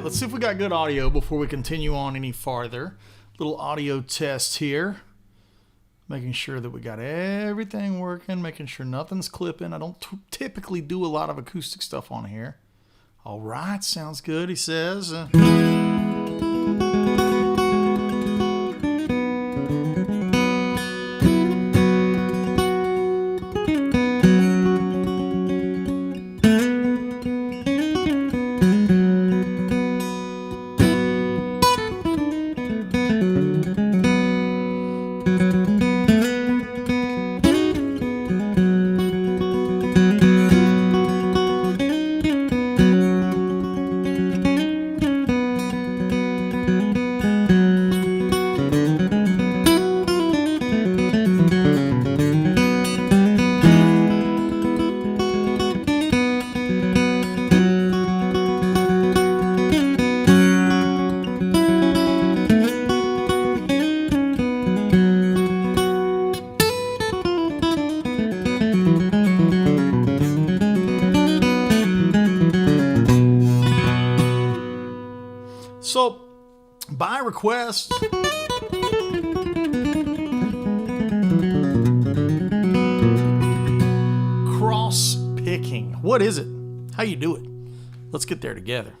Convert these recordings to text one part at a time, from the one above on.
let's see if we got good audio before we continue on any farther. Little audio test here. Making sure that we got everything working, making sure nothing's clipping. I don't typically do a lot of acoustic stuff on here. All right, sounds good, he says. So, by request, Crosspicking. What is it? How you do it? Let's get there together.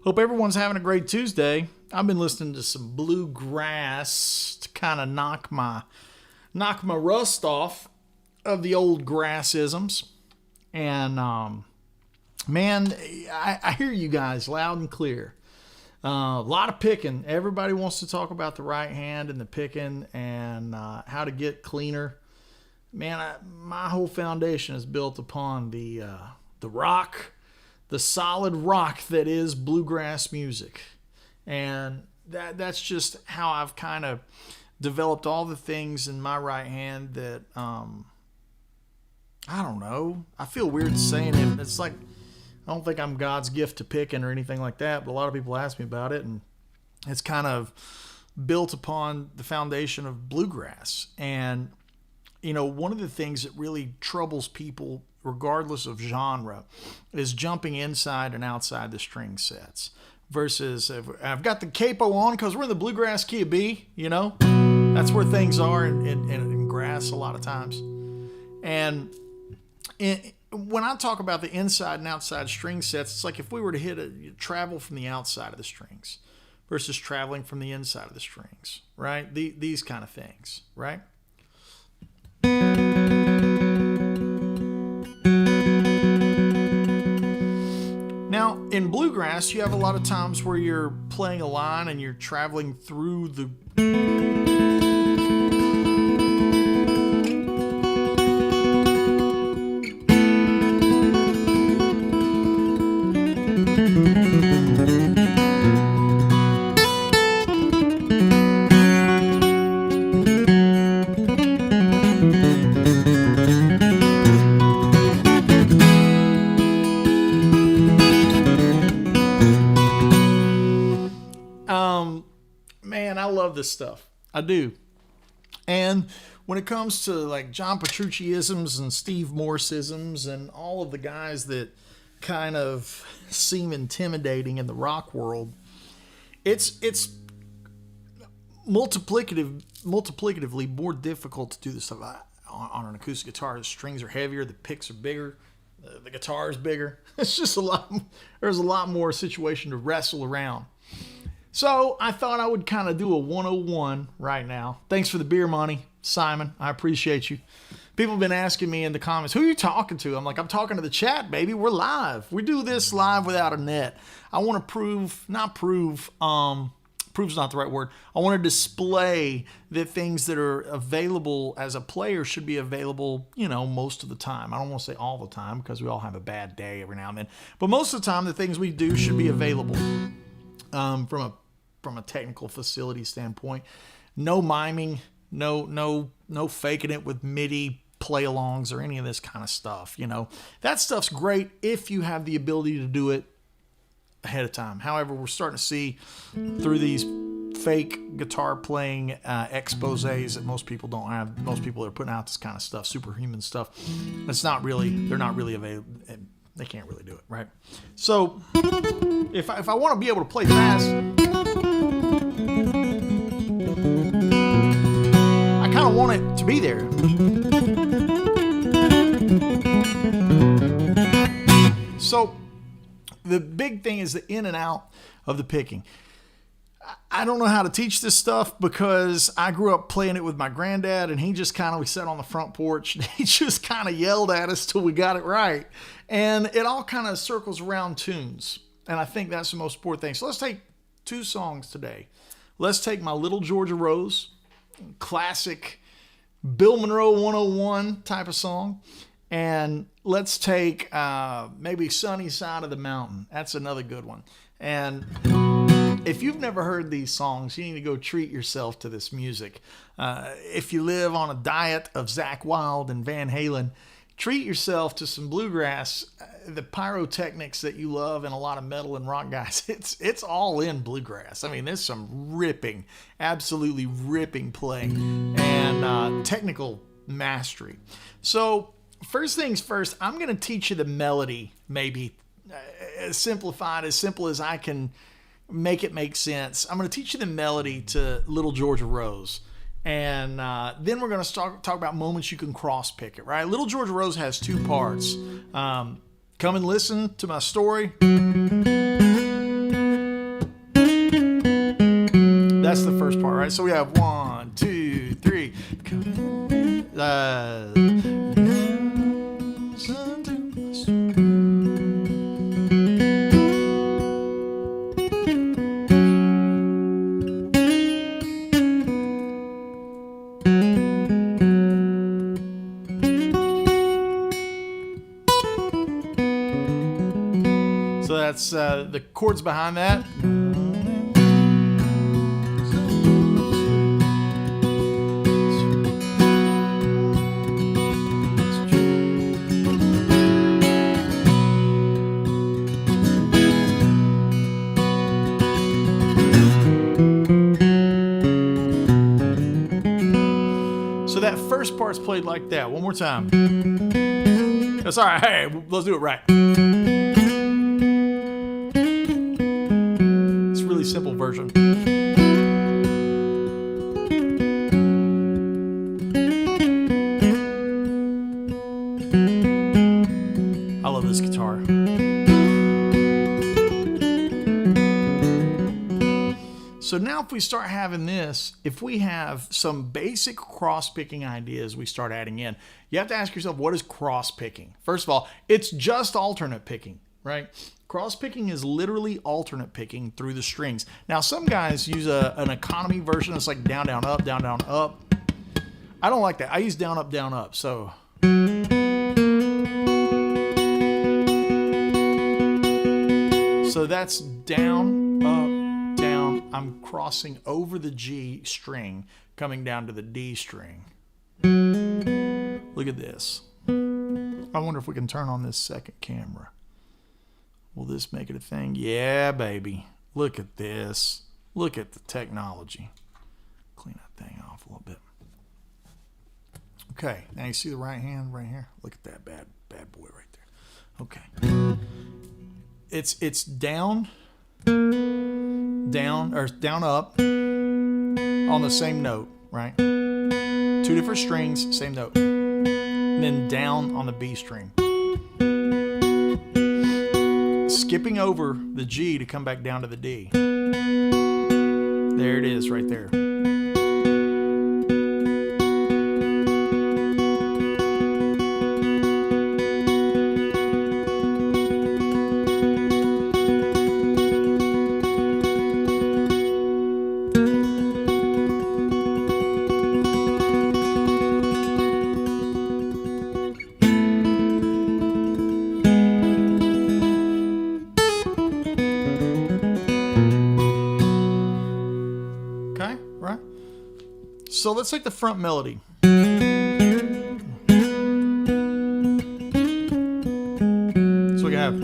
Hope everyone's having a great Tuesday. I've been listening to some bluegrass to kind of knock my rust off of the old grassisms. And man, I hear you guys loud and clear. A lot of picking. Everybody wants to talk about the right hand and the picking and how to get cleaner. Man, my whole foundation is built upon the rock, the solid rock that is bluegrass music. And that's just how I've kind of developed all the things in my right hand that, I don't know. I feel weird saying it. It's like, I don't think I'm God's gift to picking or anything like that, but a lot of people ask me about it, and it's kind of built upon the foundation of bluegrass. And, you know, one of the things that really troubles people, regardless of genre, is jumping inside and outside the string sets. Versus, I've got the capo on because we're in the bluegrass key of B, you know? That's where things are in grass a lot of times. And when I talk about the inside and outside string sets, it's like if we were to travel from the outside of the strings versus traveling from the inside of the strings, right? These kind of things, right? Now, in bluegrass, you have a lot of times where you're playing a line and you're traveling through the... Man, I love this stuff. I do. And when it comes to like John Petrucci-isms and Steve Morse-isms and all of the guys that kind of seem intimidating in the rock world, it's multiplicatively more difficult to do this stuff on an acoustic guitar. The strings are heavier, the picks are bigger, the guitar is bigger. It's just there's a lot more situation to wrestle around. So I thought I would kind of do a 101 right now. Thanks for the beer money, Simon. I appreciate you. People have been asking me in the comments, who are you talking to? I'm like, I'm talking to the chat, baby. We're live. We do this live without a net. I want to prove's not the right word. I want to display that things that are available as a player should be available, you know, most of the time. I don't want to say all the time because we all have a bad day every now and then. But most of the time, the things we do should be available from a technical facility standpoint. No miming, no faking it with MIDI play-alongs or any of this kind of stuff. You know, that stuff's great if you have the ability to do it ahead of time. However, we're starting to see through these fake guitar playing exposés that most people don't have. Most people are putting out this kind of stuff, superhuman stuff. They're not really They can't really do it, right? So if I want to be able to play fast, I kind of want it to be there. So the big thing is the in and out of the picking. I don't know how to teach this stuff because I grew up playing it with my granddad, and he just kind of, we sat on the front porch, and he just kind of yelled at us till we got it right. And it all kind of circles around tunes. And I think that's the most important thing. So let's take 2 songs today. Let's take My Little Georgia Rose, classic Bill Monroe 101 type of song. And let's take maybe Sunny Side of the Mountain. That's another good one. And if you've never heard these songs, you need to go treat yourself to this music. If you live on a diet of Zakk Wylde and Van Halen, treat yourself to some bluegrass. The pyrotechnics that you love and a lot of metal and rock guys, it's all in bluegrass. I mean, there's some ripping, absolutely ripping playing and technical mastery. So first things first, I'm going to teach you the melody, maybe simplified, as simple as I can make it make sense. I'm going to teach you the melody to Little Georgia Rose. And then we're going to talk about moments you can cross pick it, right? Little Georgia Rose has 2 parts. Come and listen to my story. That's the first part, right? So we have 1, 2, 3. So that's the chords behind that. So that first part's played like that. One more time. That's all right. Hey, let's do it right. Simple version. I love this guitar. So now if we start having this, if we have some basic cross-picking ideas we start adding in, you have to ask yourself, what is cross-picking? First of all, it's just alternate picking, right? Cross-picking is literally alternate picking through the strings. Now, some guys use an economy version. It's like down, down, up, down, down, up. I don't like that. I use down, up, down, up. So that's down, up, down. I'm crossing over the G string, coming down to the D string. Look at this. I wonder if we can turn on this second camera. Will this make it a thing? Yeah, baby. Look at this. Look at the technology. Clean that thing off a little bit. Okay, now you see the right hand right here? Look at that bad boy right there. Okay. It's down, or down, up on the same note, right? 2 different strings, same note. And then down on the B string. Skipping over the G to come back down to the D. There it is right there. So let's take the front melody. So we can have.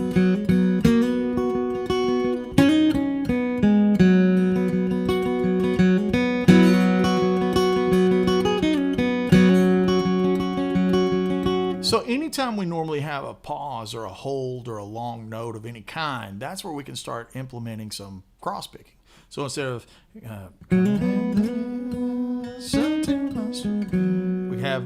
So anytime we normally have a pause or a hold or a long note of any kind, that's where we can start implementing some cross picking. So instead of we have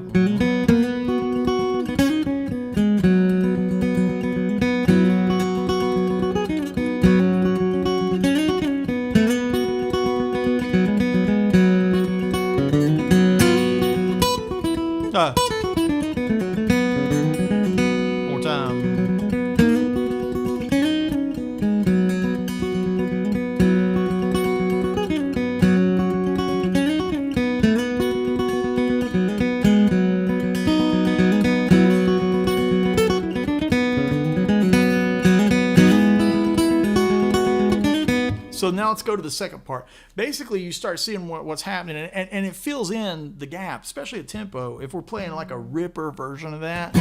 more time. So now let's go to the second part. Basically, you start seeing what's happening, and it fills in the gap, especially at tempo. If we're playing like a ripper version of that.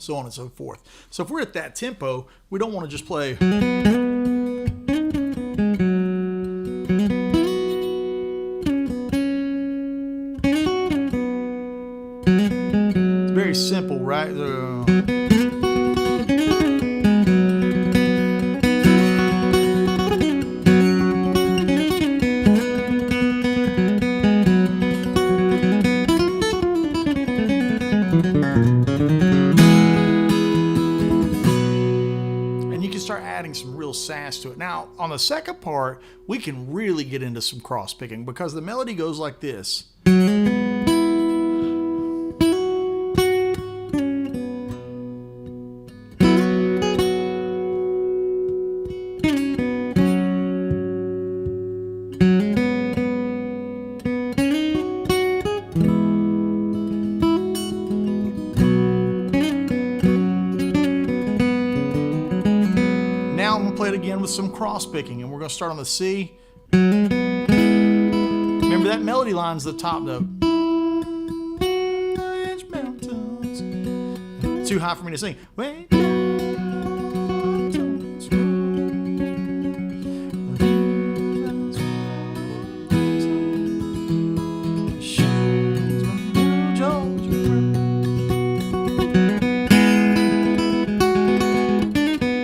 So on and so forth. So if we're at that tempo, we don't want to just play. It's very simple, right? Adding some real sass to it. Now, on the second part, we can really get into some cross picking because the melody goes like this. Play it again with some cross picking, and we're going to start on the C. Remember that melody line's the top note. Too high for me to sing.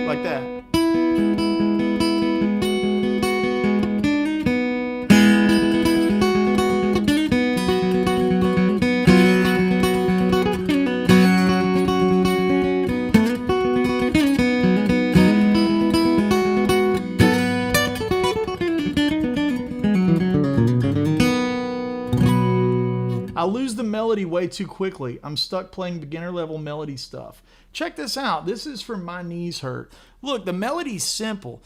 Like that. I lose the melody way too quickly. I'm stuck playing beginner level melody stuff. Check this out. This is from My Knees Hurt. Look, the melody's simple.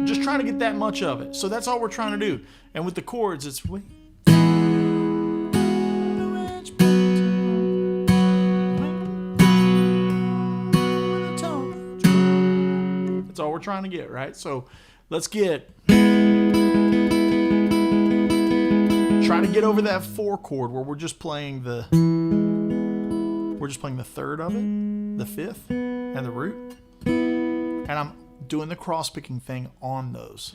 Just trying to get that much of it. So that's all we're trying to do. And with the chords, it's that's all we're trying to get, right? So let's try to get over that 4 chord where we're just playing the third of it, the 5th, and the root. And I'm doing the cross picking thing on those.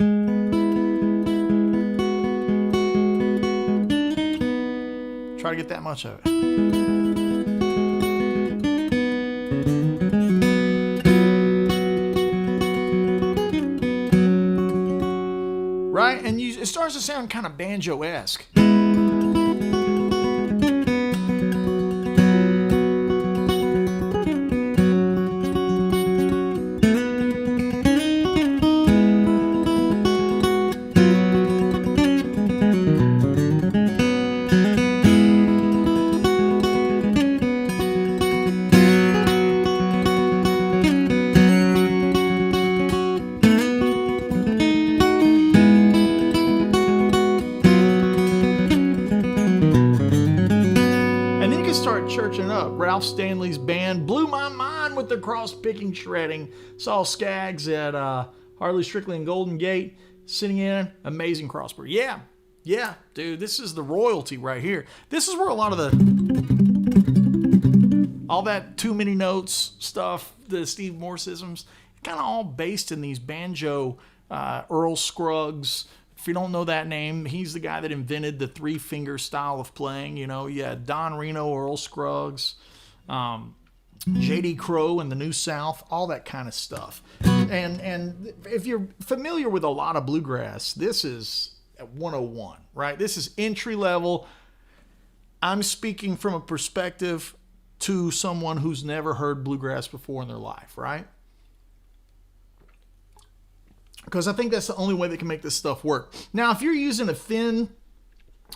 Try to get that much of it. Right? And it starts to sound kind of banjo-esque. Ralph Stanley's band blew my mind with the cross-picking shredding. Saw Skaggs at Harley Strictly and Golden Gate sitting in. Amazing crossbreed. Yeah, dude, this is the royalty right here. This is where a lot of all that too many notes stuff, the Steve Morseisms, kind of all based in these banjo, Earl Scruggs. If you don't know that name, he's the guy that invented the 3-finger style of playing. You know, you had Don Reno, Earl Scruggs, J.D. Crowe in the New South, all that kind of stuff. And if you're familiar with a lot of bluegrass, this is 101, right? This is entry level. I'm speaking from a perspective to someone who's never heard bluegrass before in their life, right? Because I think that's the only way they can make this stuff work. Now, if you're using a thin,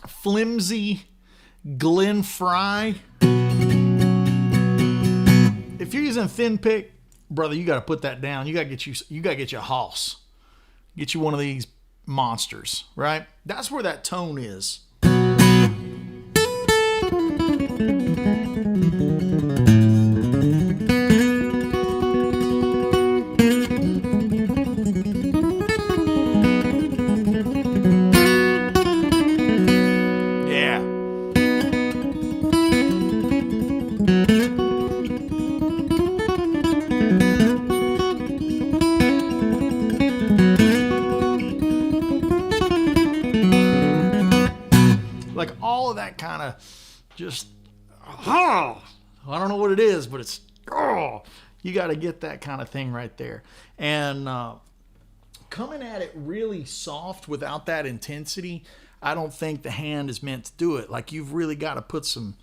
flimsy Glen Fry, if you're using a thin pick, brother, you got to put that down. You got to get you a hoss. Get you one of these monsters, right? That's where that tone is. Like all of that kind of just, I don't know what it is, but it's, you got to get that kind of thing right there. And coming at it really soft without that intensity, I don't think the hand is meant to do it. Like you've really got to put some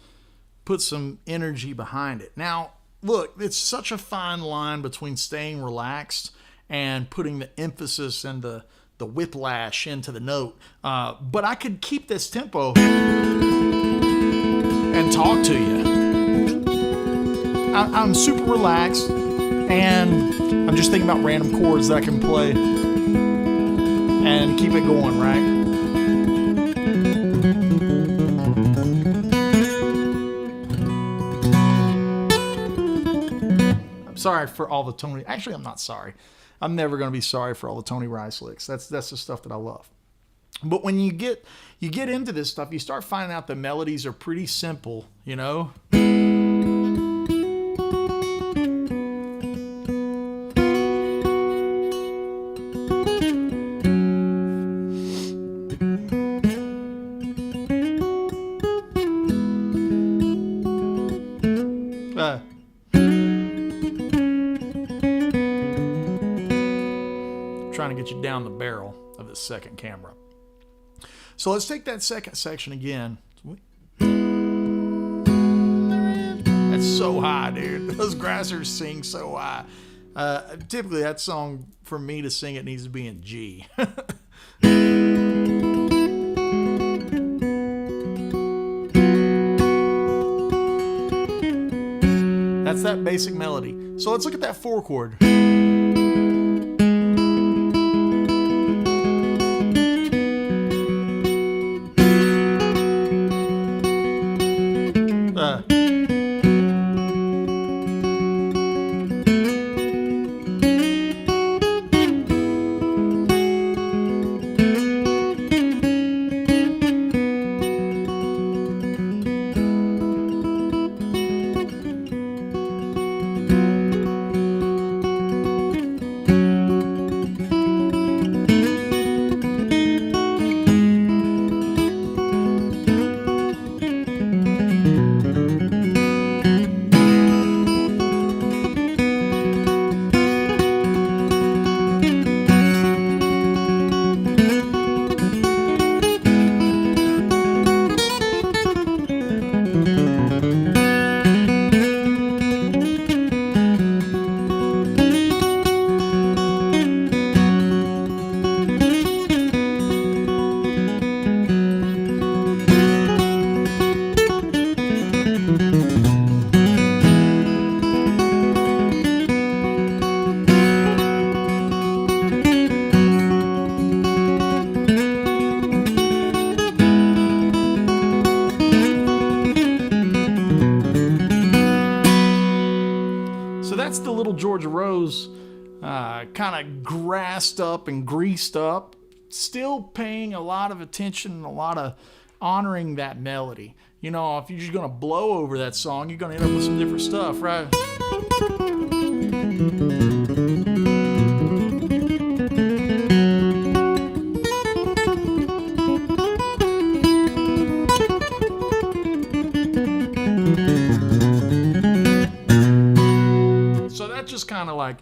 energy behind it. Now, look, it's such a fine line between staying relaxed and putting the emphasis and the whiplash into the note. But I could keep this tempo and talk to you. I'm super relaxed, and I'm just thinking about random chords that I can play and keep it going, right? I'm sorry for all the Tony. Actually, I'm not sorry. I'm never going to be sorry for all the Tony Rice licks. That's the stuff that I love. But when you get into this stuff, you start finding out the melodies are pretty simple, you know? Trying to get you down the barrel of the second camera. So let's take that second section again. That's so high, dude. Those grassers sing so high. Typically, that song, for me to sing it, needs to be in G. That's that basic melody. So let's look at that 4 chord. kind of grassed up and greased up, still paying a lot of attention and a lot of honoring that melody. You know, if you're just going to blow over that song, you're going to end up with some different stuff, right? So that's just kind of like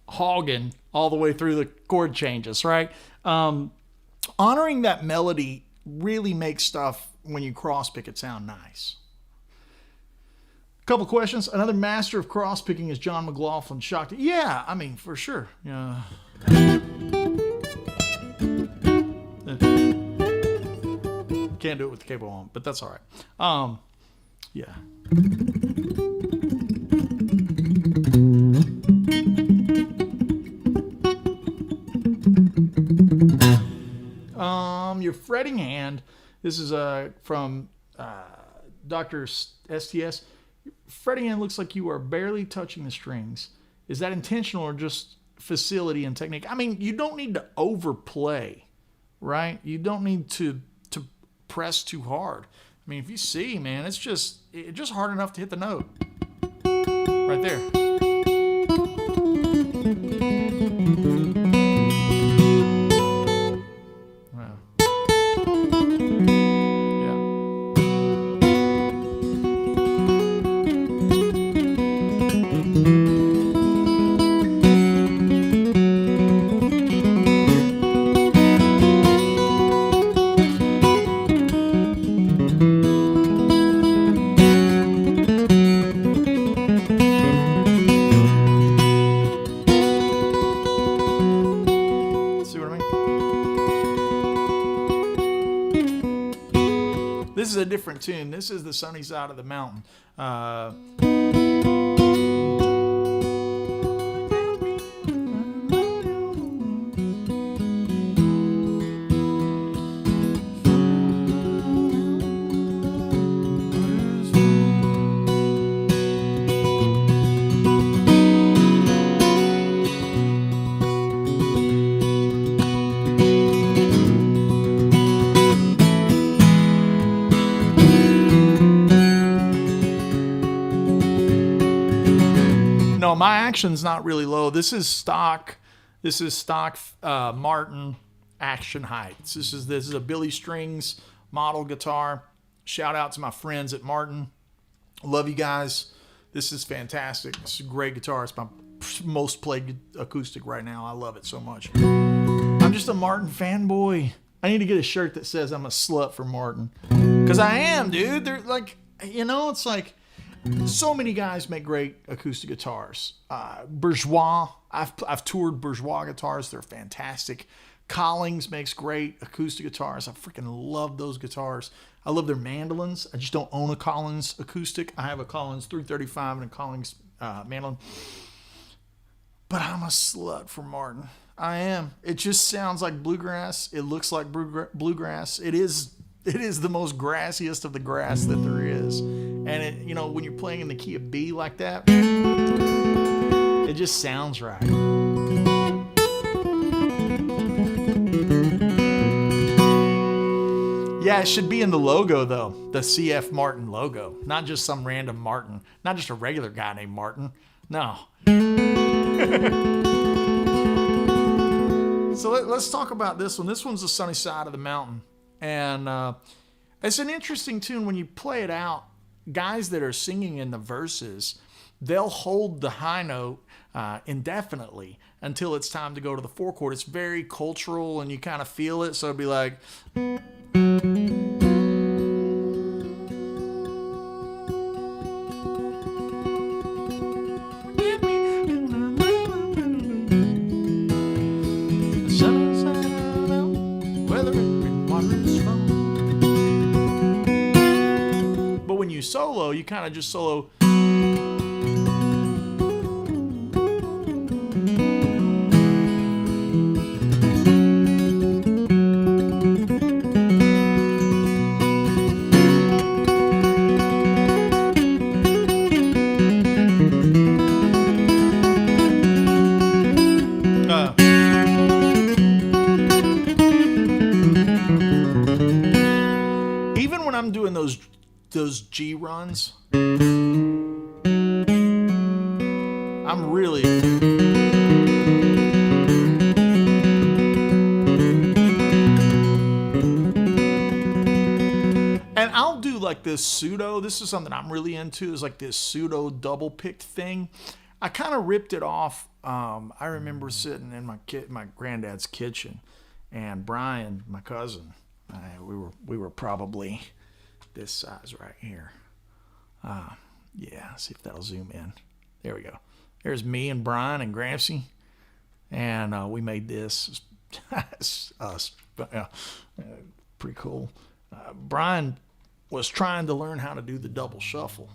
hogging all the way through the chord changes, right? Honoring that melody really makes stuff when you cross pick it sound nice. Couple questions. Another master of cross picking is John McLaughlin. Shocked? Yeah, I mean, for sure. Yeah. Can't do it with the cable on, but that's all right. Yeah. Your fretting hand. This is from Dr. STS. Fretting hand looks like you are barely touching the strings. Is that intentional or just facility and technique? I mean, you don't need to overplay, right? You don't need to press too hard. I mean, if you see, man, it's just hard enough to hit the note. Right there. This is a different tune. This is the Sunny Side of the Mountain. No, my action's not really low. This is stock. This is stock Martin action heights. This is a Billy Strings model guitar. Shout out to my friends at Martin. Love you guys. This is fantastic. This is a great guitar. It's my most played acoustic right now. I love it so much. I'm just a Martin fanboy. I need to get a shirt that says I'm a slut for Martin. Because I am, dude. They're like, you know, it's like, so many guys make great acoustic guitars. Bourgeois, I've toured Bourgeois guitars. They're fantastic. Collings makes great acoustic guitars. I freaking love those guitars. I love their mandolins. I just don't own a Collins acoustic. I have a Collins 335 and a Collins mandolin. But I'm a slut for Martin. I am. It just sounds like bluegrass. It looks like bluegrass. It is the most grassiest of the grass that there is. And it, you know, when you're playing in the key of B like that, it just sounds right. Yeah, it should be in the logo though. The CF Martin logo. Not just some random Martin. Not just a regular guy named Martin. No. So let's talk about this one. This one's the Sunny Side of the Mountain. And it's an interesting tune when you play it out. Guys that are singing in the verses, they'll hold the high note indefinitely until it's time to go to the four chord. It's very cultural and you kind of feel it. So it'd be like... solo, you kind of just solo. those G runs. I'm really... And I'll do like this pseudo. This is something I'm really into, is like this pseudo double picked thing. I kind of ripped it off. I remember sitting in my granddad's kitchen, and Brian, my cousin, we were probably this size right here. Yeah, see if that'll zoom in. There we go. There's me and Brian and Gramsci, and we made this. Pretty cool. Brian was trying to learn how to do the double shuffle,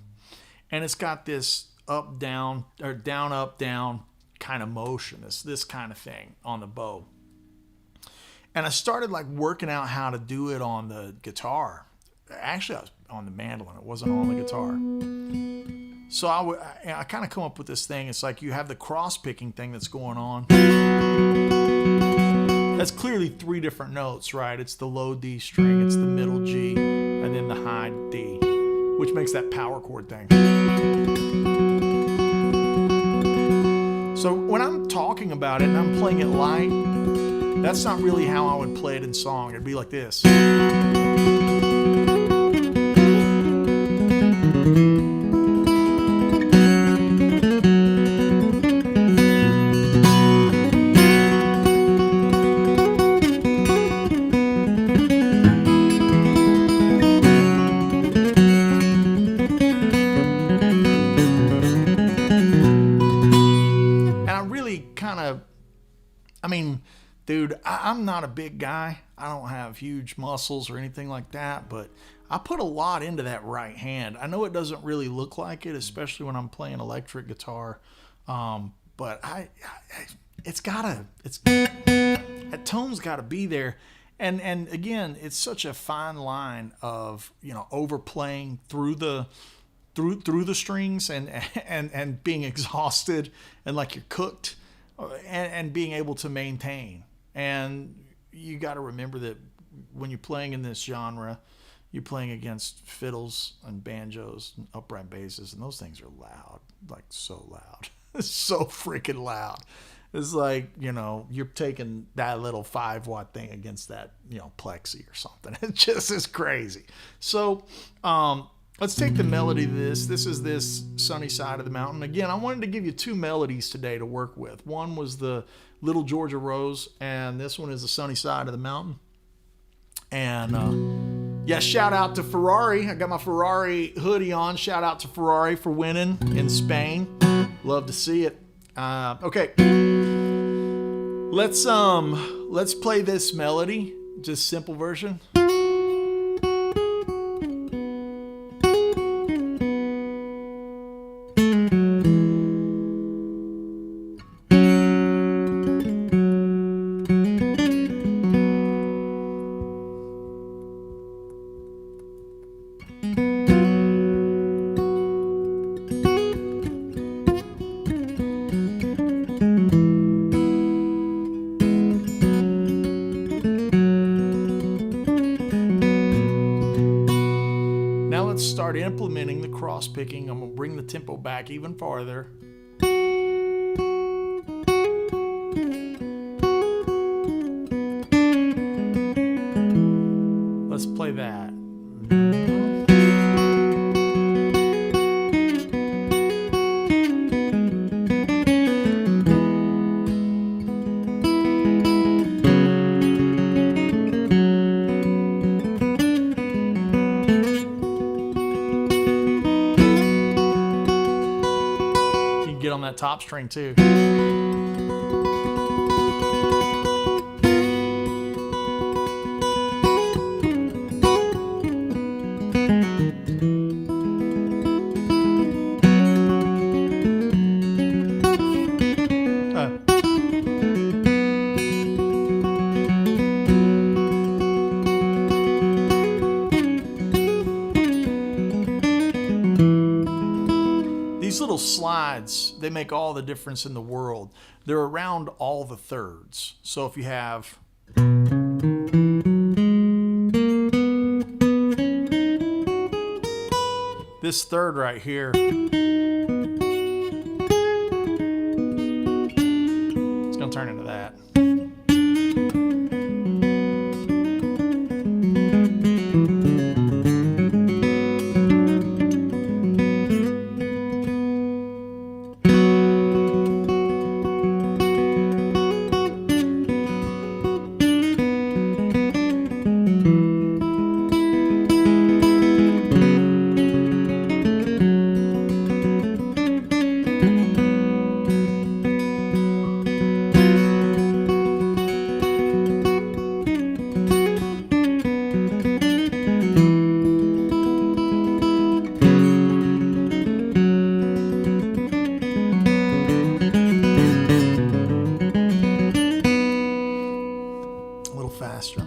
and it's got this up down or down up down kind of motion. It's this kind of thing on the bow, and I started like working out how to do it on the guitar. Actually, I was on the mandolin. It wasn't on the guitar. So I kind of come up with this thing. It's like you have the cross picking thing that's going on. That's clearly 3 different notes, right? It's the low D string, it's the middle G, and then the high D, which makes that power chord thing. So when I'm talking about it and I'm playing it light, that's not really how I would play it in song. It'd be like this. Dude, I'm not a big guy. I don't have huge muscles or anything like that, but I put a lot into that right hand. I know it doesn't really look like it, especially when I'm playing electric guitar. But that tone's gotta be there. And again, it's such a fine line of, overplaying through the strings and being exhausted and like you're cooked, and being able to maintain. And you got to remember that when you're playing in this genre, you're playing against fiddles and banjos and upright basses, and those things are loud, like so loud. It's so freaking loud. It's like, you're taking that little 5-watt thing against that, plexi or something. It just is crazy. So, let's take the melody of this. This is this Sunny Side of the Mountain. Again, I wanted to give you 2 melodies today to work with. One was the Little Georgia Rose, and this one is the Sunny Side of the Mountain. And shout out to Ferrari. I got my Ferrari hoodie on. Shout out to Ferrari for winning in Spain. Love to see it. Okay, let's play this melody, just simple version. Start implementing the cross picking. I'm going to bring the tempo back even farther. Let's play that. On that top string too. These little slides, they make all the difference in the world. They're around all the thirds. So if you have... this third right here, it's going to turn into that. Faster.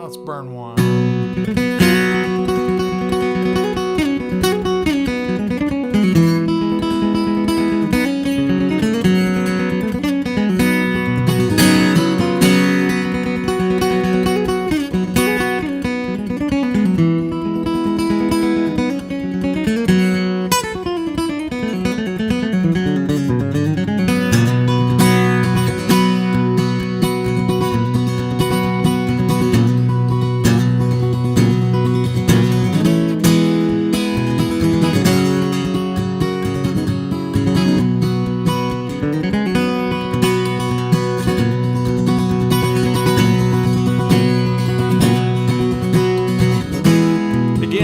Let's burn one.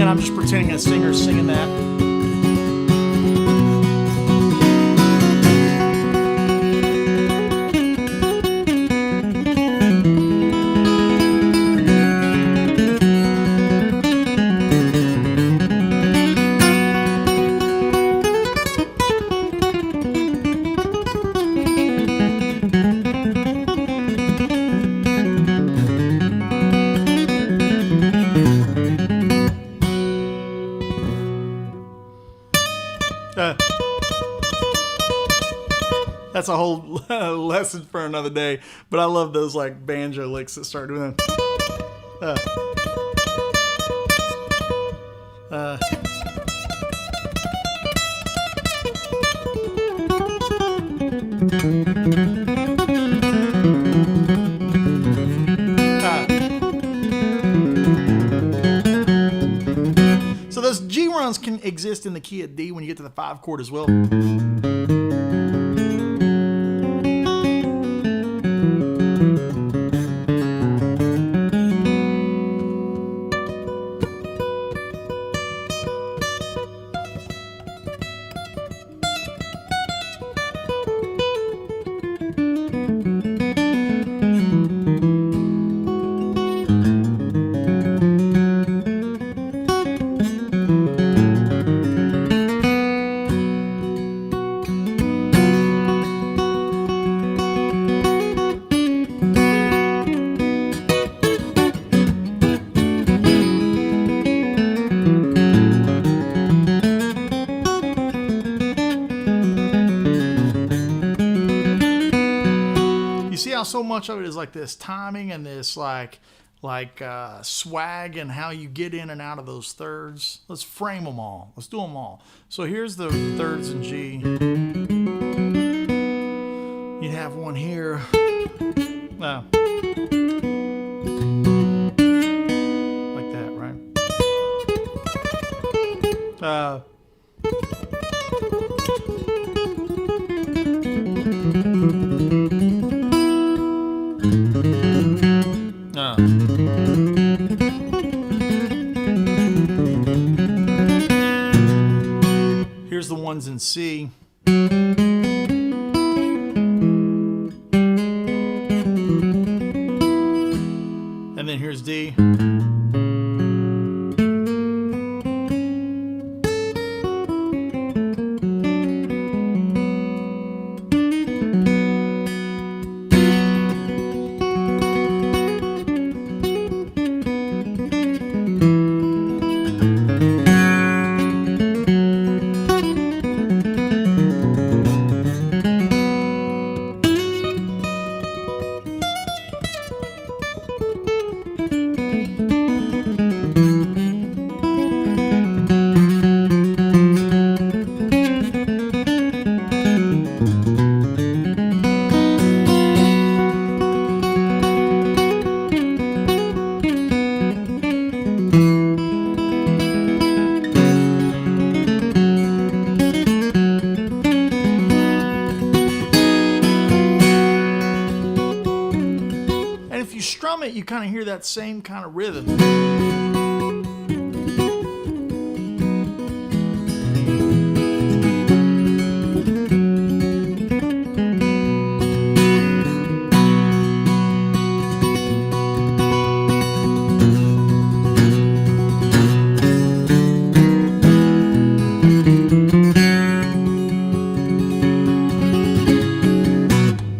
I'm just pretending a singer's singing that. That's a whole lesson for another day. But I love those like banjo licks that start doing that. So those G runs can exist in the key of D when you get to the 5 chord as well. So much of it is like this timing and this like swag and how you get in and out of those thirds. Let's frame them all. Let's do them all. So here's the thirds in G. You'd have one here. Like that, right? Here's the ones in C. And then here's D. you kind of hear that same kind of rhythm.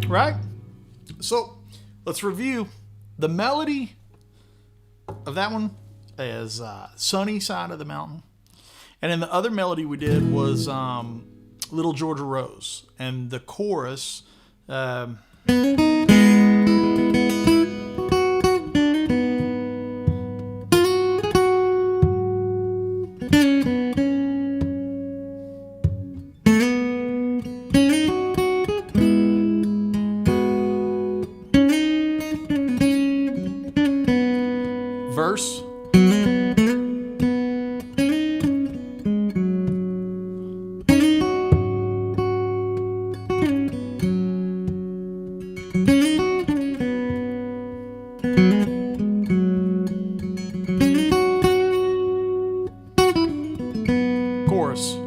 Right? So let's review. The melody of that one is Sunny Side of the Mountain. And then the other melody we did was Little Georgia Rose. And the chorus... verse. Chorus.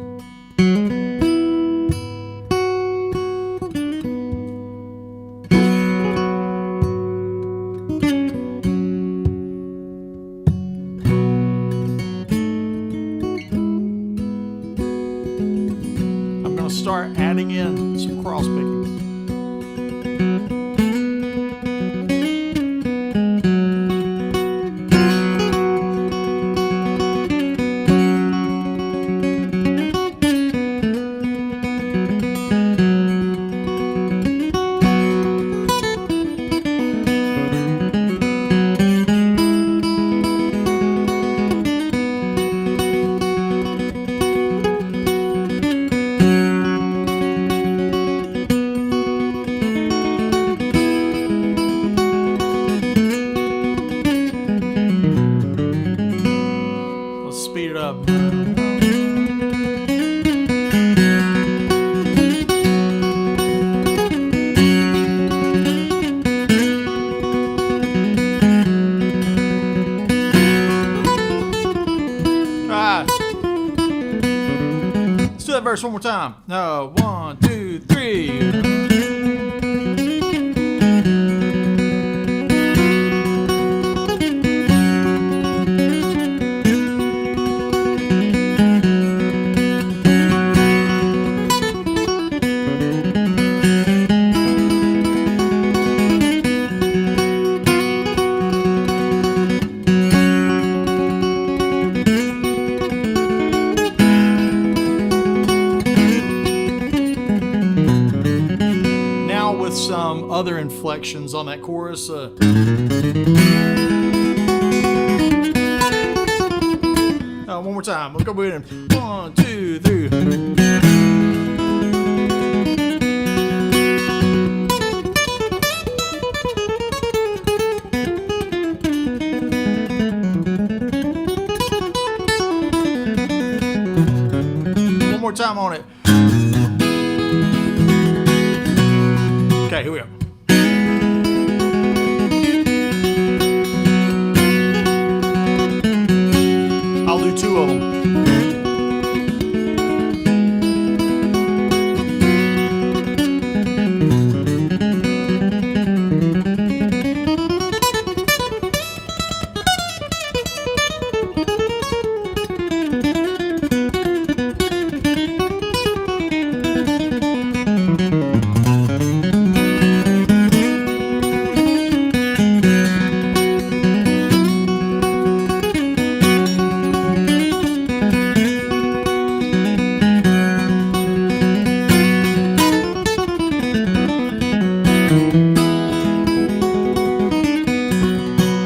Start adding in some cross picking. Speed it up. Alright. Let's do that verse one more time. No, 1, 2, 3. Some other inflections on that chorus. One more time. Let's go with it. 1, 2, 3. One more time on it. Okay, here we go. I'll do 2 of them.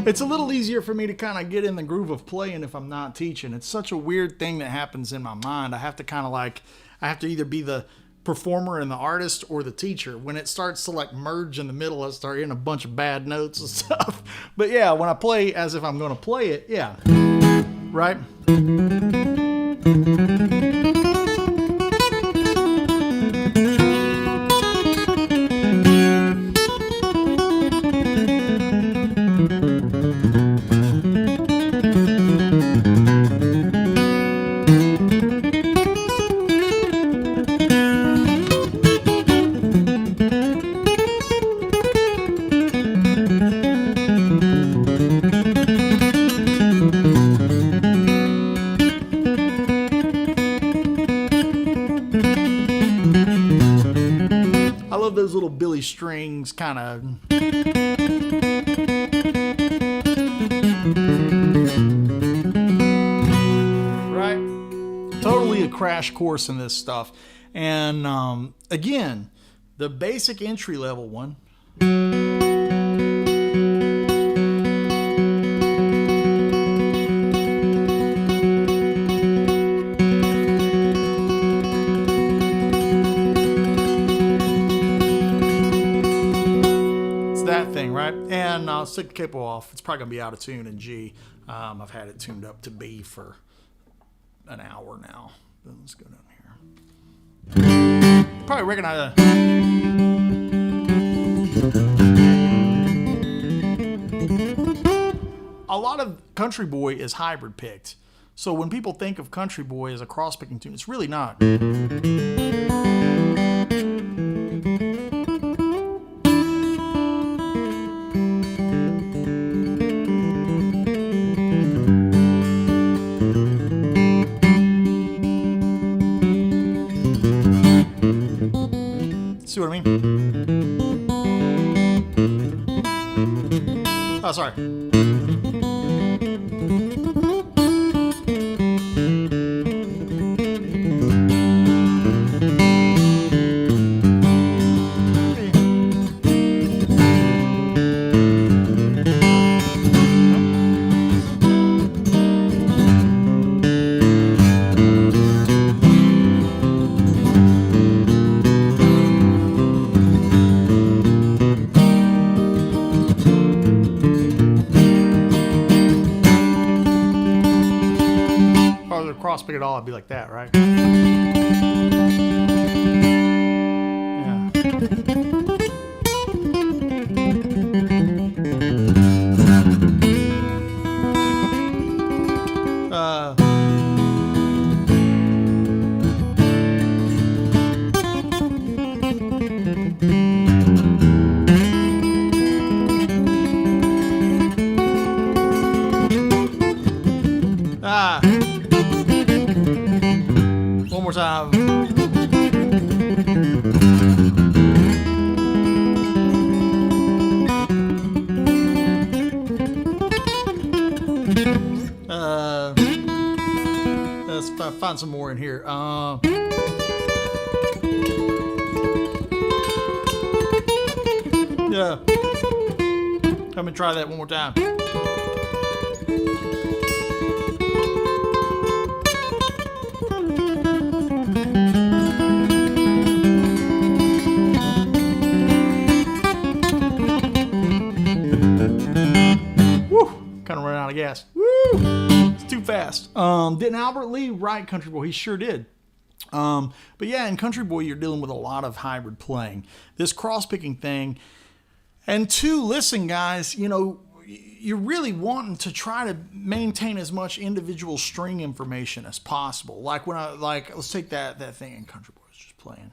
It's a little easier for me to kind of get in the groove of playing if I'm not teaching. It's such a weird thing that happens in my mind. I have to kind of like, I have to either be the performer and the artist or the teacher. When it starts to like merge in the middle, I start hearing a bunch of bad notes and stuff. But yeah, when I play as if I'm going to play it, yeah. Right? totally strings kind of. Right? Totally a crash course in this stuff. And again, the basic entry level one. Right, and I'll take the capo off. It's probably gonna be out of tune in G. I've had it tuned up to B for an hour now. Let's go down here. Probably recognize that. A lot of Country Boy is hybrid picked. So when people think of Country Boy as a cross picking tune, it's really not. See what I mean? Oh, sorry. Cross pick it all, I'd be like that, right? One more time. Let's find some more in here. Yeah. Come and try that one more time. Kind of running out of gas. Woo! It's too fast. Didn't Albert Lee write Country Boy? He sure did. But yeah, in Country Boy, you're dealing with a lot of hybrid playing. This cross-picking thing. And two, listen, guys, you know, you're really wanting to try to maintain as much individual string information as possible. Like when let's take that thing in Country Boy. It's just playing.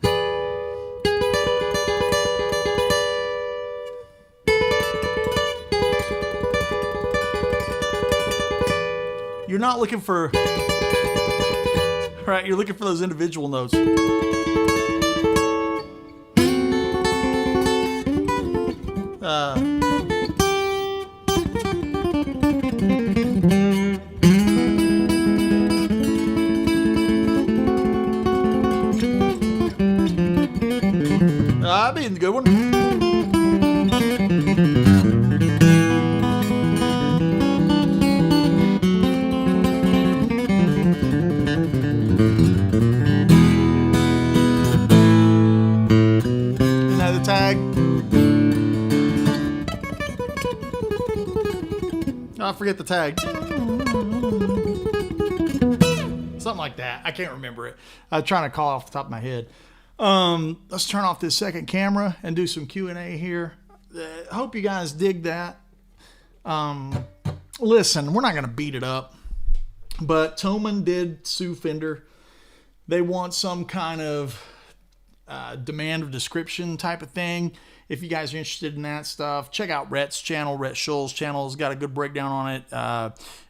You're not looking for, right? You're looking for those individual notes. That'd be a good one. Tag. I forget the tag. Something like that. I can't remember it. I'm trying to call off the top of my head. Let's turn off this second camera and do some Q&A here. Hope you guys dig that. Listen, we're not going to beat it up, but Toman did sue Fender. They want some kind of demand of description type of thing. If you guys are interested in that stuff, check out Rhett's channel. Rhett Shull's channel has got a good breakdown on it.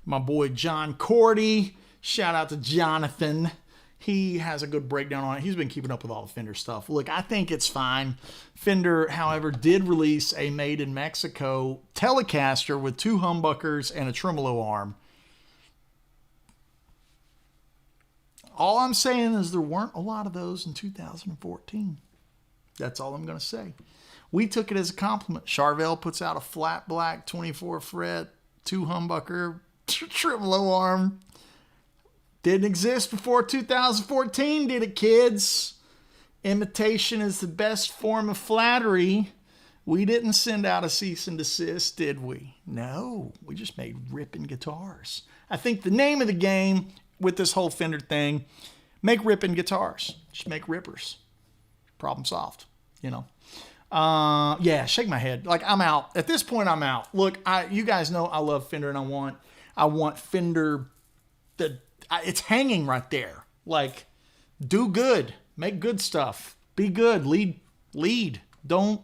My boy John Cordy, shout out to Jonathan. he has a good breakdown on it. He's been keeping up with all the Fender stuff. Look, I think it's fine. Fender, however, did release a made in Mexico Telecaster with 2 humbuckers and a tremolo arm. All I'm saying is there weren't a lot of those in 2014. That's all I'm going to say. We took it as a compliment. Charvel puts out a flat black 24 fret, 2 humbucker, tremolo arm. Didn't exist before 2014, did it, kids? Imitation is the best form of flattery. We didn't send out a cease and desist, did we? No, we just made ripping guitars. I think the name of the game with this whole Fender thing, make ripping guitars. Just make rippers. Problem solved, you know. Yeah, shake my head. Like, I'm out. At this point, I'm out. Look, you guys know I love Fender, and I want Fender it's hanging right there. Like, do good. Make good stuff. Be good. Lead. Don't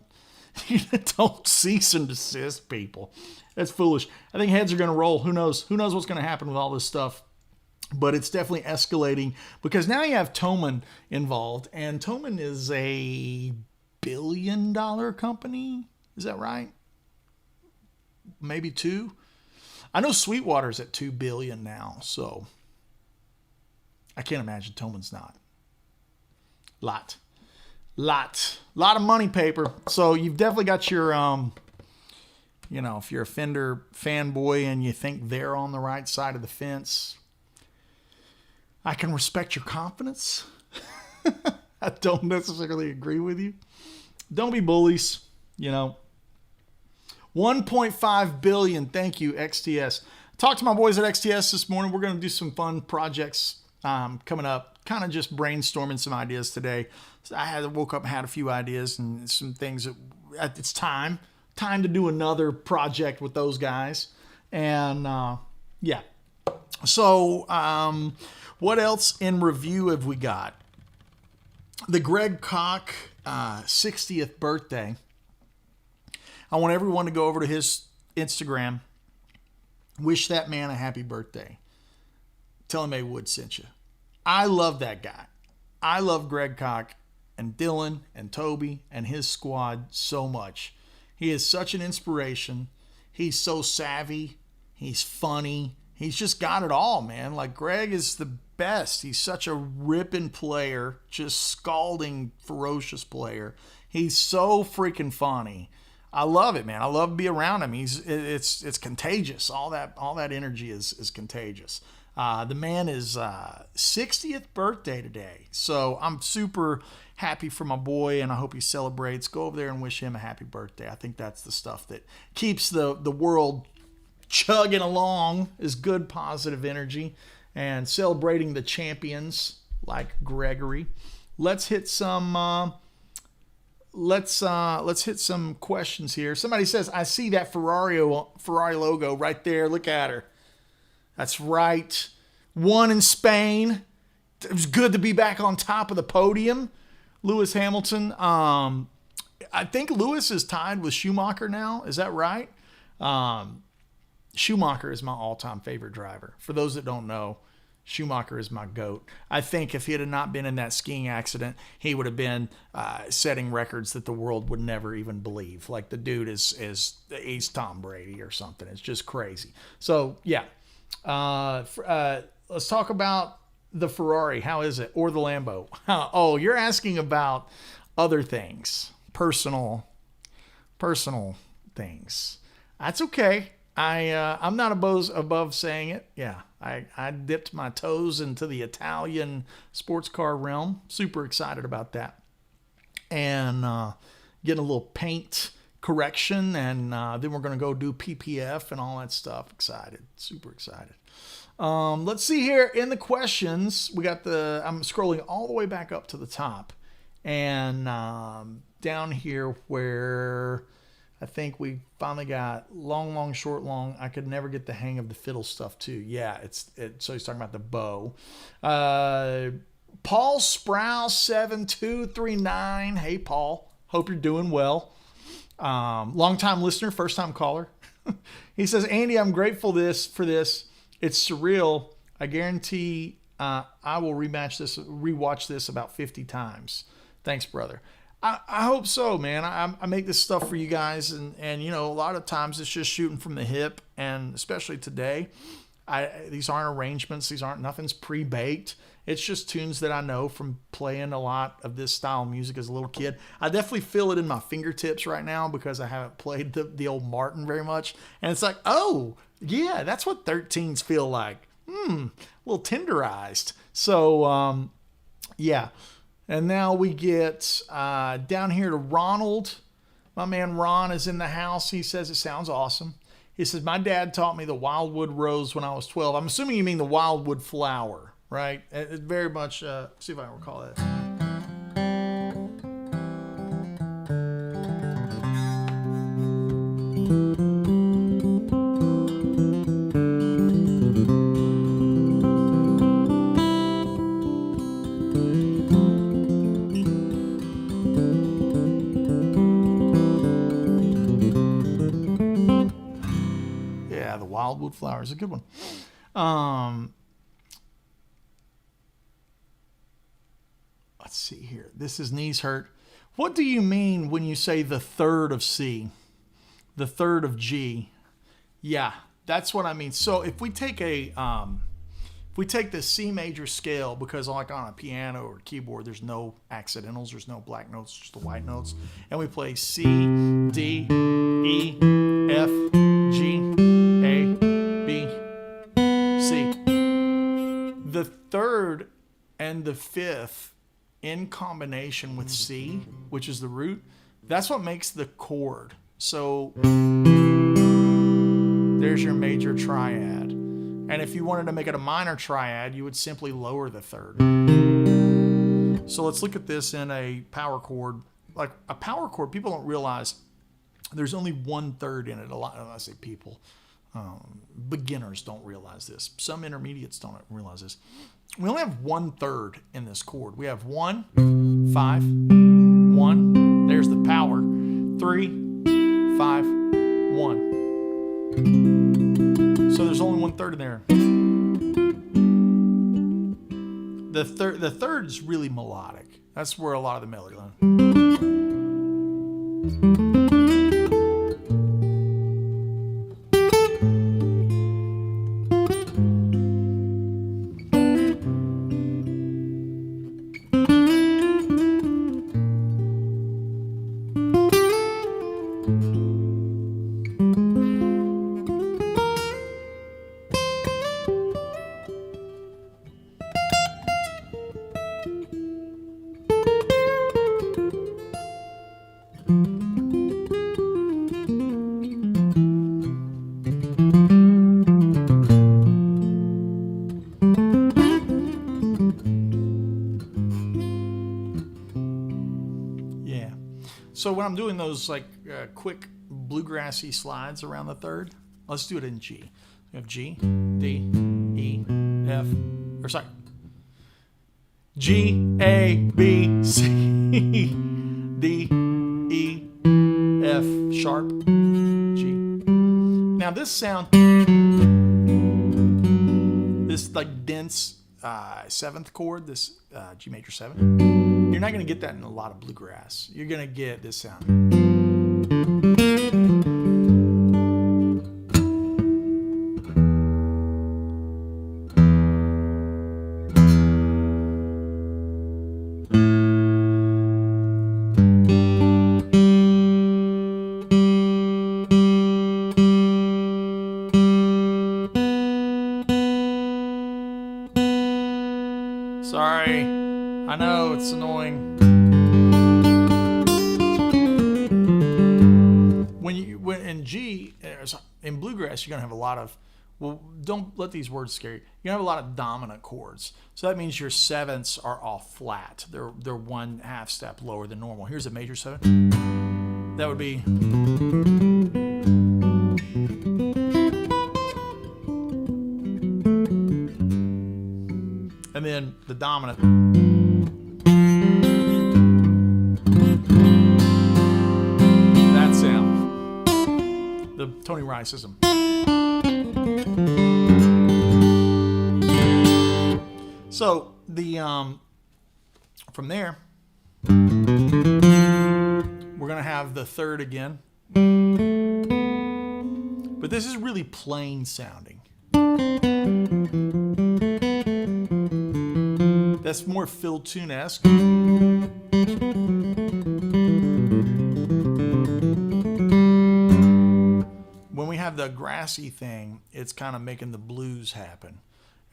cease and desist, people. That's foolish. I think heads are going to roll. Who knows? Who knows what's going to happen with all this stuff? But it's definitely escalating because now you have Thomann involved, and Thomann is a billion-dollar company. Is that right? Maybe 2. I know Sweetwater's at $2 billion now, so I can't imagine Thoman's not. Lot of money paper. So you've definitely got your, if you're a Fender fanboy and you think they're on the right side of the fence, I can respect your confidence. I don't necessarily agree with you. Don't be bullies, 1.5 billion. Thank you, XTS. Talked to my boys at XTS this morning. We're going to do some fun projects coming up. Kind of just brainstorming some ideas today. So I woke up and had a few ideas and some things that it's time to do another project with those guys. And yeah. So what else in review have we got? The Greg Koch 60th birthday. I want everyone to go over to his Instagram. Wish that man a happy birthday. Tell him A Wood sent you. I love that guy. I love Greg Koch and Dylan and Toby and his squad so much. He is such an inspiration. He's so savvy. He's funny. He's just got it all, man. Like, Greg is the best. He's such a ripping player, just scalding, ferocious player. He's so freaking funny. I love it, man. I love to be around him. It's contagious. All that energy is contagious. The man is 60th birthday today. So I'm super happy for my boy, and I hope he celebrates. Go over there and wish him a happy birthday. I think that's the stuff that keeps the world chugging along, is good positive energy, and celebrating the champions like Gregory. Let's hit some let's hit some questions here. Somebody says, I see that Ferrari logo right there. Look at her. That's right. Won in Spain. It was good to be back on top of the podium. Lewis Hamilton. I think Lewis is tied with Schumacher now. Is that right? Schumacher is my all-time favorite driver. For those that don't know, Schumacher is my GOAT. I think if he had not been in that skiing accident, he would have been setting records that the world would never even believe. Like, the dude he's Tom Brady or something. It's just crazy. So, yeah. Let's talk about the Ferrari. How is it? Or the Lambo. Oh, you're asking about other things. Personal things. That's okay. I'm not above saying it. Yeah, I dipped my toes into the Italian sports car realm. Super excited about that. And getting a little paint correction, and then we're going to go do PPF and all that stuff. Excited. Super excited. Let's see here in the questions. We got I'm scrolling all the way back up to the top. And down here where I think we finally got long, short, long. I could never get the hang of the fiddle stuff too. Yeah, so he's talking about the bow. Paul Sprouse 7239. Hey, Paul. Hope you're doing well. Long-time listener, first-time caller. He says, Andy, I'm grateful for this. It's surreal. I guarantee I will rewatch this about 50 times. Thanks, brother. I hope so, man. I make this stuff for you guys, and you know, a lot of times it's just shooting from the hip, and especially today, these aren't arrangements. Nothing's pre-baked. It's just tunes that I know from playing a lot of this style of music as a little kid. I definitely feel it in my fingertips right now because I haven't played the old Martin very much, and it's like, oh yeah, that's what 13s feel like. A little tenderized. So yeah. And now we get down here to Ronald. My man Ron is in the house. He says it sounds awesome. He says, my dad taught me the wildwood rose when I was 12. I'm assuming you mean the wildwood flower, right? It very much, see if I can recall that. Wildwood flower is a good one. Let's see here. This is Knees Hurt. What do you mean when you say the third of C? The third of G? Yeah, that's what I mean. So if we take the C major scale, because like on a piano or keyboard, there's no accidentals, there's no black notes, just the white notes, and we play C, D, E, F, G, A, B, C. The third and the fifth in combination with C, which is the root, that's what makes the chord. So there's your major triad. And if you wanted to make it a minor triad, you would simply lower the third. So let's look at this in a power chord. Like a power chord, people don't realize there's only 1/3 in it. A lot, I say people, beginners don't realize this. Some intermediates don't realize this. We only have 1/3 in this chord. We have 1, 5, 1. There's the power. 3, 5, 1. So there's only 1/3 in there. The third is really melodic. That's where a lot of the melody lies. So when I'm doing those like quick bluegrassy slides around the third, let's do it in G. We have G, D, E, F, or sorry, G, A, B, C, D, E, F sharp, G. Now this sound, this like dense 7th chord, this G major 7. You're not going to get that in a lot of bluegrass. You're going to get this sound. Sorry, I know it's annoying. When in G, in bluegrass, you're gonna have a lot of, well, don't let these words scare you. You're gonna have a lot of dominant chords. So that means your 7ths are all flat. They're 1/2 step lower than normal. Here's a major 7. That would be. And then the dominant. That sound. The Tony Riceism. So So the from there, we're gonna have the third again, but this is really plain sounding. That's more fill tune-esque. When we have the grassy thing, it's kind of making the blues happen.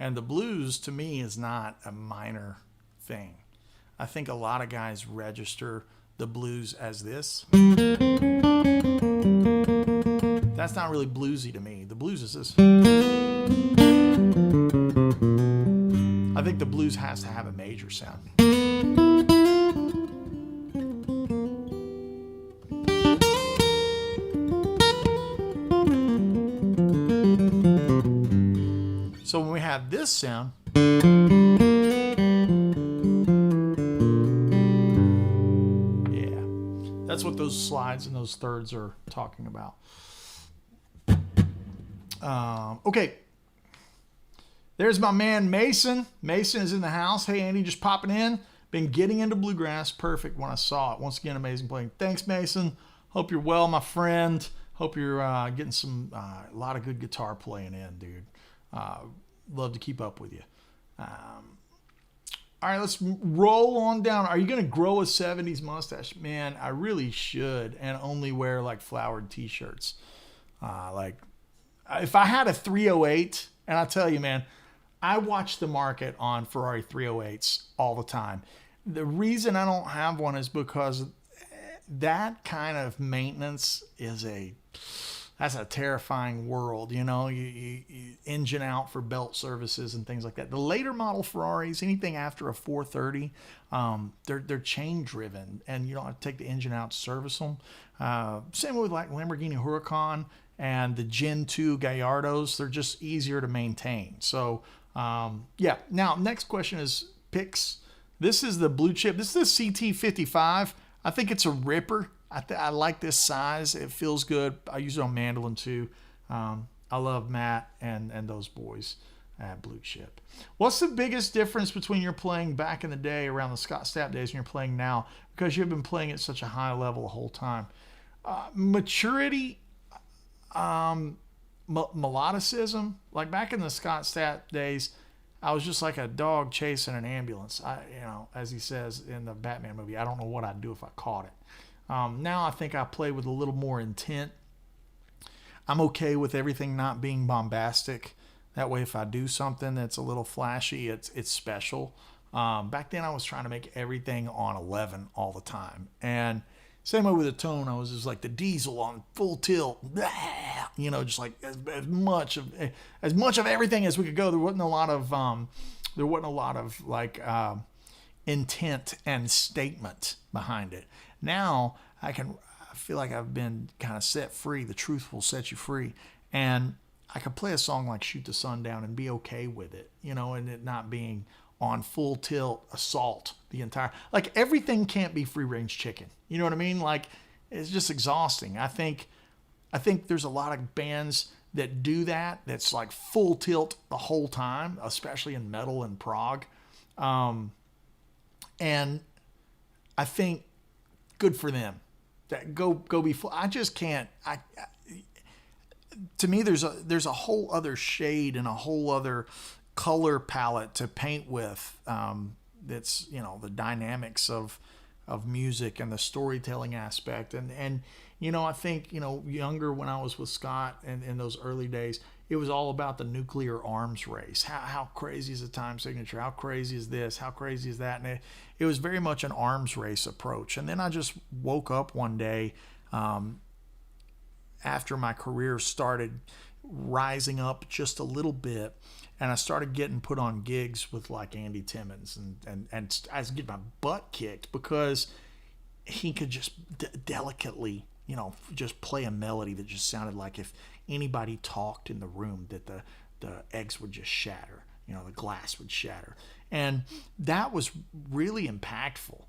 And the blues, to me, is not a minor thing. I think a lot of guys register the blues as this. That's not really bluesy to me. The blues is this. I think the blues has to have a major sound. So when we have this sound, yeah, that's what those slides and those thirds are talking about. Okay. There's my man Mason. Mason is in the house. Hey, Andy, just popping in. Been getting into bluegrass. Perfect when I saw it. Once again, amazing playing. Thanks, Mason. Hope you're well, my friend. Hope you're getting some a lot of good guitar playing in, dude. Love to keep up with you. All right, let's roll on down. Are you going to grow a 70s mustache? Man, I really should, and only wear like flowered t-shirts. Like if I had a 308, and I'll tell you, man, I watch the market on Ferrari 308s all the time. The reason I don't have one is because that kind of maintenance that's a terrifying world. You know, you engine out for belt services and things like that. The later model Ferraris, anything after a 430, they're chain driven, and you don't have to take the engine out to service them. Same with like Lamborghini Huracan and the Gen 2 Gallardos. They're just easier to maintain. So yeah. Now, next question is picks. This is the blue chip. This is the CT55. I think it's a ripper. I like this size. It feels good. I use it on mandolin too. I love Matt and those boys at Blue Chip. What's the biggest difference between your playing back in the day around the Scott Stapp days and you're playing now? Because you've been playing at such a high level the whole time. Maturity, melodicism. Like back in the Scott Stapp days, I was just like a dog chasing an ambulance. As he says in the Batman movie, I don't know what I'd do if I caught it. Now I think I play with a little more intent. I'm okay with everything not being bombastic. That way, if I do something that's a little flashy, it's special. Back then, I was trying to make everything on 11 all the time. And same way with the tone, I was just like the diesel on full tilt. Just like as much of everything as we could go. There wasn't a lot of like intent and statement behind it. Now I feel like I've been kind of set free. The truth will set you free. And I could play a song like Shoot the Sun Down and be okay with it, and it not being on full tilt assault the entire, like everything can't be free range chicken. You know what I mean? Like it's just exhausting. I think there's a lot of bands that do that. That's like full tilt the whole time, especially in metal and prog. And I think good for them. That go be full. I just can't. To me, there's a whole other shade and a whole other color palette to paint with. That's the dynamics of music and the storytelling aspect. And I think younger when I was with Scott and in those early days, it was all about the nuclear arms race. How crazy is the time signature? How crazy is this? How crazy is that? And it was very much an arms race approach. And then I just woke up one day after my career started rising up just a little bit, and I started getting put on gigs with like Andy Timmons, and I was getting my butt kicked because he could just delicately, just play a melody that just sounded like if anybody talked in the room that the eggs would just shatter, the glass would shatter. And that was really impactful.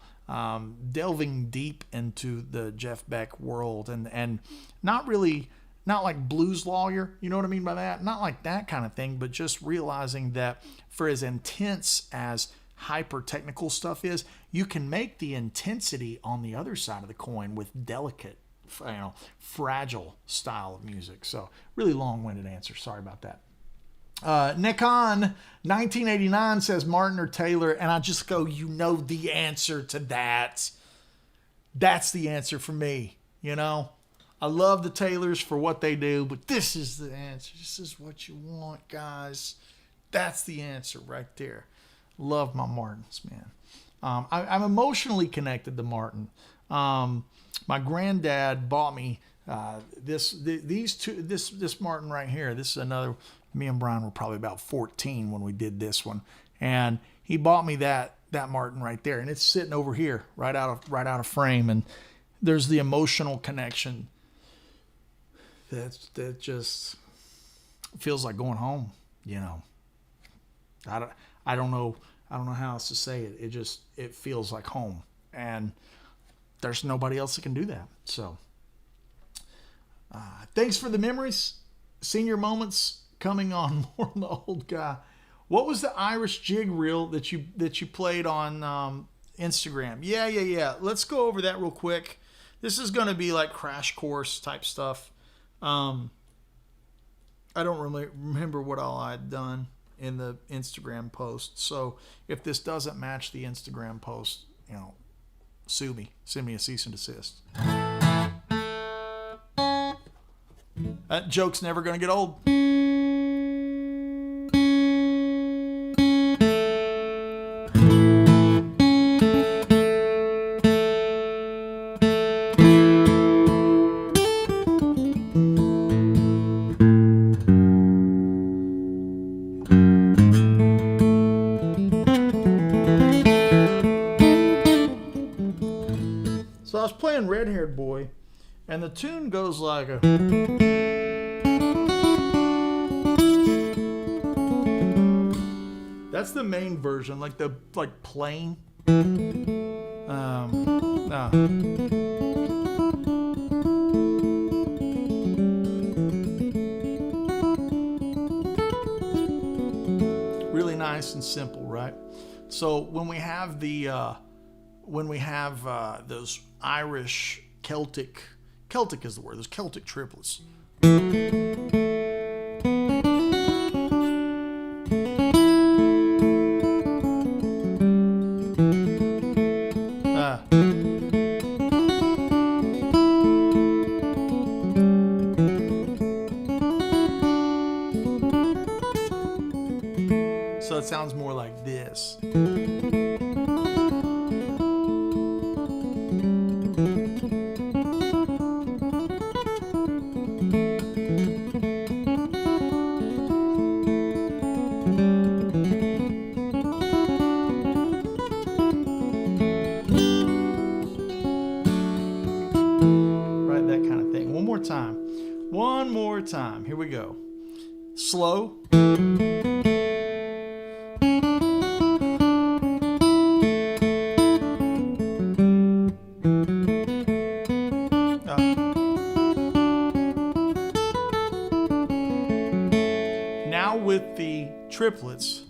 Delving deep into the Jeff Beck world and not really not like blues lawyer, you know what I mean by that? Not like that kind of thing, but just realizing that for as intense as hyper technical stuff is, you can make the intensity on the other side of the coin with delicate, fragile style of music. So really long-winded answer. Sorry about that. Nikon 1989 says Martin or Taylor, and I just go, you know the answer to that. That's the answer for me, you know. I love the Taylors for what they do, but this is the answer. This is what you want, guys. That's the answer right there. Love my Martins, man. I'm emotionally connected to Martin. My granddad bought me this Martin right here. This is another. Me and Brian were probably about 14 when we did this one, and he bought me that Martin right there, and it's sitting over here, right out of frame. And there's the emotional connection that just feels like going home. You know, I don't know how else to say it. It feels like home, and there's nobody else that can do that. So, thanks for the memories, senior moments. Coming on More than the Old Guy. What was the Irish jig reel that you played on Instagram? Yeah. Let's go over that real quick. This is going to be like crash course type stuff. I don't really remember what all I had done in the Instagram post. So if this doesn't match the Instagram post, sue me. Send me a cease and desist. That joke's never going to get old. So I was playing Red-Haired Boy, and the tune goes like a... That's the main version, like plain. Really nice and simple, right? So when we have those Irish Celtic is the word, those Celtic triplets. So it sounds more like this. One more time. Here we go. Slow. Now with the triplets.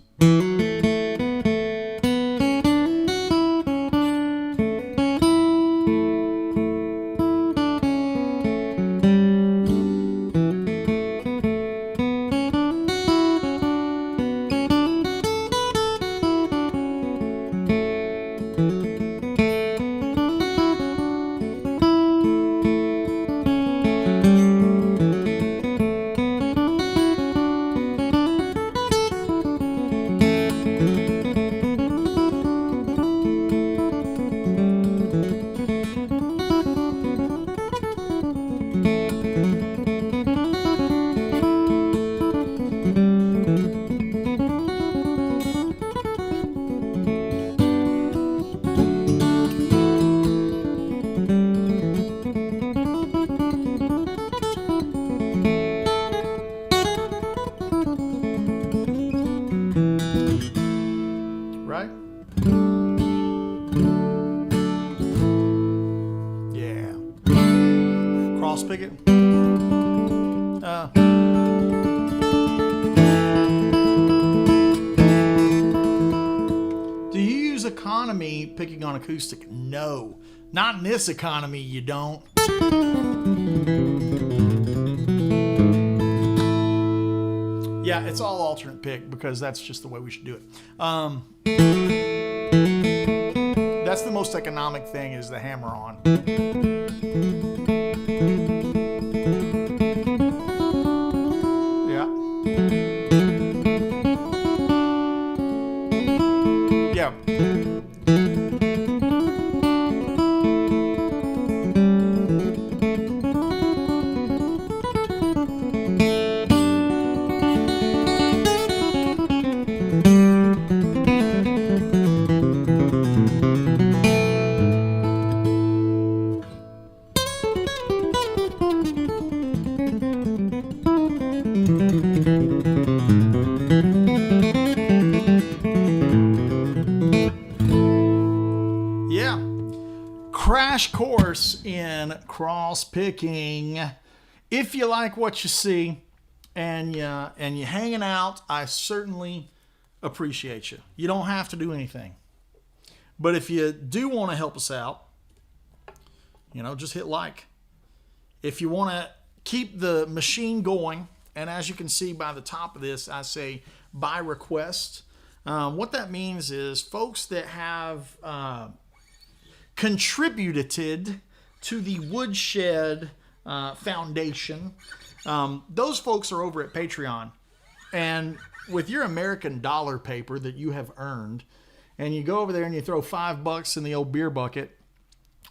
Crosspicking. economy picking on acoustic? No. Not in this economy, you don't. Yeah, it's all alternate pick because that's just the way we should do it. That's the most economic thing is the hammer-on. Yeah. Yeah. Crash course in cross picking. If you like what you see and you hanging out, I certainly appreciate you. You don't have to do anything. But if you do want to help us out, just hit like. If you want to keep the machine going, and as you can see by the top of this, I say by request. What that means is folks that have contributed to the Woodshed Foundation. Those folks are over at Patreon. And with your American dollar paper that you have earned, and you go over there and you throw $5 in the old beer bucket,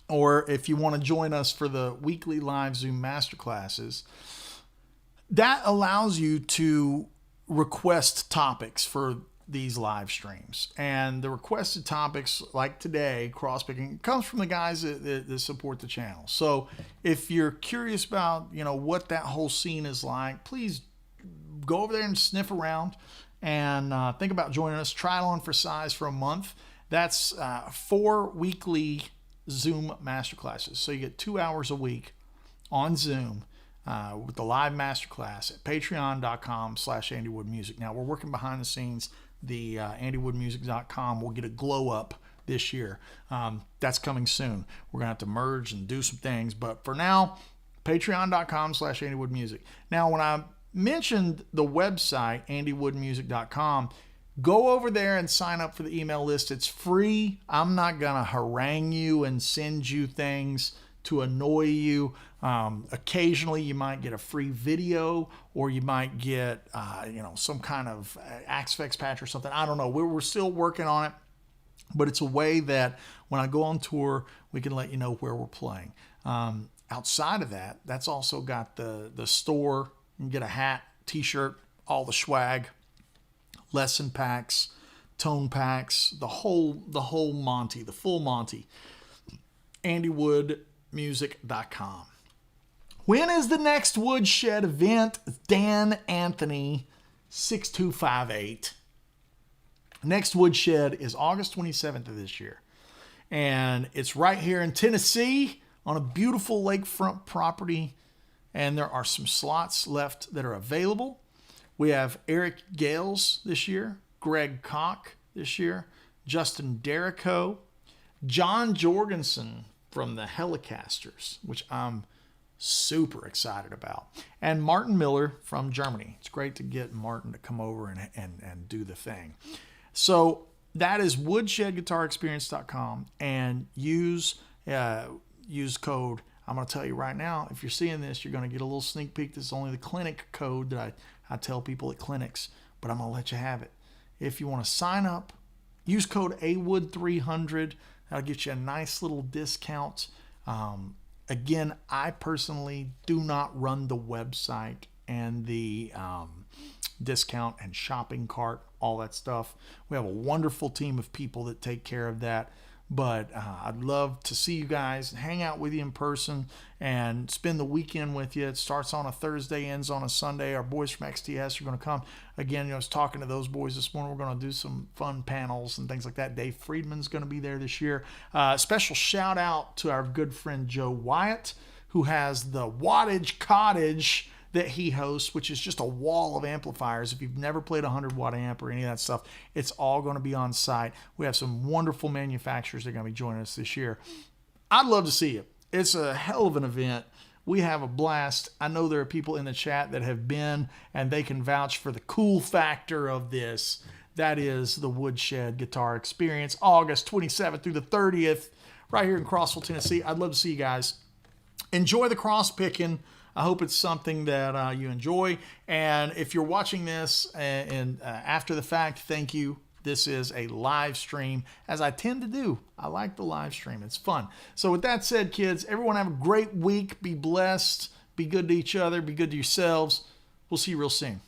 or if you want to join us for the weekly live Zoom masterclasses, that allows you to request topics for these live streams. And the requested topics like today, crosspicking, comes from the guys that support the channel. So if you're curious about, what that whole scene is like, please go over there and sniff around and think about joining us. Try it on for size for a month. That's 4 weekly Zoom masterclasses. So you get 2 hours a week on Zoom with the live masterclass at patreon.com/AndyWoodMusic. Now we're working behind the scenes. The AndyWoodMusic.com will get a glow up this year. That's coming soon. We're going to have to merge and do some things. But for now, patreon.com/AndyWoodMusic. Now, when I mentioned the website, AndyWoodMusic.com, go over there and sign up for the email list. It's free. I'm not going to harangue you and send you things to annoy you. Occasionally you might get a free video, or you might get some kind of Axe-Fx patch or something. I don't know. We're still working on it, but it's a way that when I go on tour, we can let you know where we're playing. Outside of that, that's also got the store. You can get a hat, t-shirt, all the swag, lesson packs, tone packs, the whole Monty, the full Monty. AndyWoodMusic.com. When is the next Woodshed event? Dan Anthony, 6258. Next Woodshed is August 27th of this year. And it's right here in Tennessee on a beautiful lakefront property. And there are some slots left that are available. We have Eric Gales this year, Greg Koch this year, Justin Derrico, John Jorgensen from the Helicasters, which I'm super excited about, and Martin Miller from Germany. It's great to get Martin to come over and do the thing. So that is woodshedguitarexperience.com, and use code. I'm going to tell you right now, if you're seeing this, you're going to get a little sneak peek. This is only the clinic code that I tell people at clinics, but I'm going to let you have it. If you want to sign up, use code AWOOD300. That'll get you a nice little discount. Again, I personally do not run the website and the discount and shopping cart, all that stuff. We have a wonderful team of people that take care of that. But I'd love to see you guys, hang out with you in person, and spend the weekend with you. It starts on a Thursday, ends on a Sunday. Our boys from XTS are going to come. Again, I was talking to those boys this morning. We're going to do some fun panels and things like that. Dave Friedman's going to be there this year. Special shout out to our good friend Joe Wyatt, who has the Wattage Cottage that he hosts, which is just a wall of amplifiers. If you've never played a 100-watt amp or any of that stuff, it's all going to be on site. We have some wonderful manufacturers that are going to be joining us this year. I'd love to see you. It's a hell of an event. We have a blast. I know there are people in the chat that have been, and they can vouch for the cool factor of this. That is the Woodshed Guitar Experience, August 27th through the 30th, right here in Crossville, Tennessee. I'd love to see you guys. Enjoy the cross picking. I hope it's something that you enjoy. And if you're watching this and after the fact, thank you. This is a live stream, as I tend to do. I like the live stream. It's fun. So with that said, kids, everyone have a great week. Be blessed. Be good to each other. Be good to yourselves. We'll see you real soon.